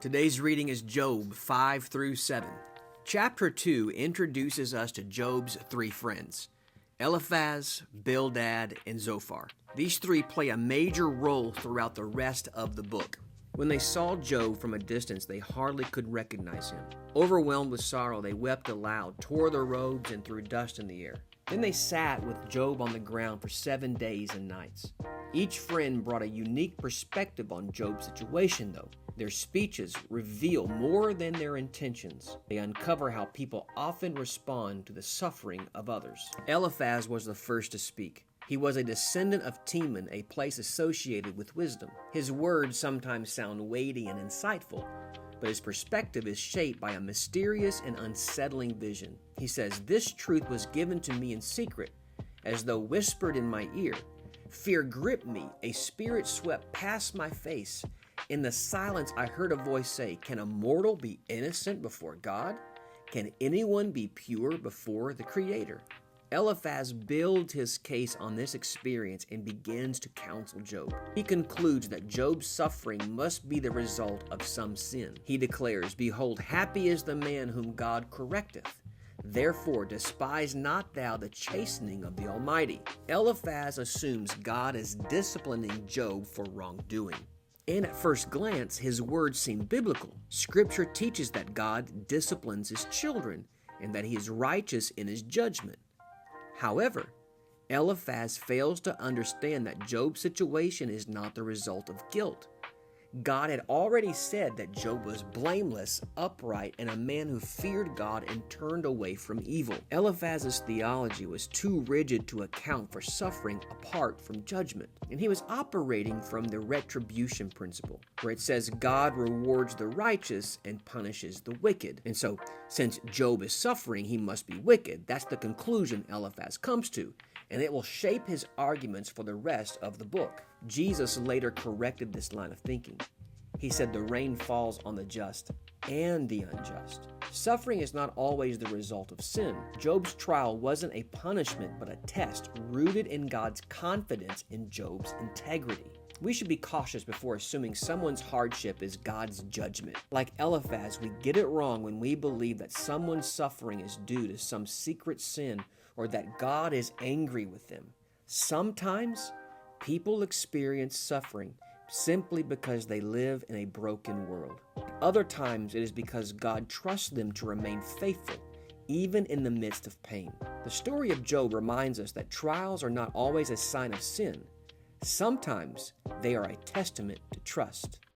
Today's reading is Job 5 through 7. Chapter 2 introduces us to Job's three friends, Eliphaz, Bildad, and Zophar. These three play a major role throughout the rest of the book. When they saw Job from a distance, they hardly could recognize him. Overwhelmed with sorrow, they wept aloud, tore their robes, and threw dust in the air. Then they sat with Job on the ground for 7 days and nights. Each friend brought a unique perspective on Job's situation, though. Their speeches reveal more than their intentions. They uncover how people often respond to the suffering of others. Eliphaz was the first to speak. He was a descendant of Teman, a place associated with wisdom. His words sometimes sound weighty and insightful, but his perspective is shaped by a mysterious and unsettling vision. He says, "This truth was given to me in secret, as though whispered in my ear. Fear gripped me, a spirit swept past my face. In the silence I heard a voice say, 'Can a mortal be innocent before God? Can anyone be pure before the Creator?'" Eliphaz builds his case on this experience and begins to counsel Job. He concludes that Job's suffering must be the result of some sin. He declares, "Behold, happy is the man whom God correcteth. Therefore despise not thou the chastening of the Almighty." Eliphaz assumes God is disciplining Job for wrongdoing. And at first glance, his words seem biblical. Scripture teaches that God disciplines his children and that he is righteous in his judgment. However, Eliphaz fails to understand that Job's situation is not the result of guilt. God had already said that Job was blameless, upright, and a man who feared God and turned away from evil. Eliphaz's theology was too rigid to account for suffering apart from judgment, and he was operating from the retribution principle, where it says God rewards the righteous and punishes the wicked. And so, since Job is suffering, he must be wicked. That's the conclusion Eliphaz comes to, and it will shape his arguments for the rest of the book. Jesus later corrected this line of thinking. He said the rain falls on the just and the unjust. Suffering is not always the result of sin. Job's trial wasn't a punishment, but a test rooted in God's confidence in Job's integrity. We should be cautious before assuming someone's hardship is God's judgment. Like Eliphaz, we get it wrong when we believe that someone's suffering is due to some secret sin or that God is angry with them. Sometimes people experience suffering simply because they live in a broken world. Other times it is because God trusts them to remain faithful, even in the midst of pain. The story of Job reminds us that trials are not always a sign of sin. Sometimes they are a testament to trust.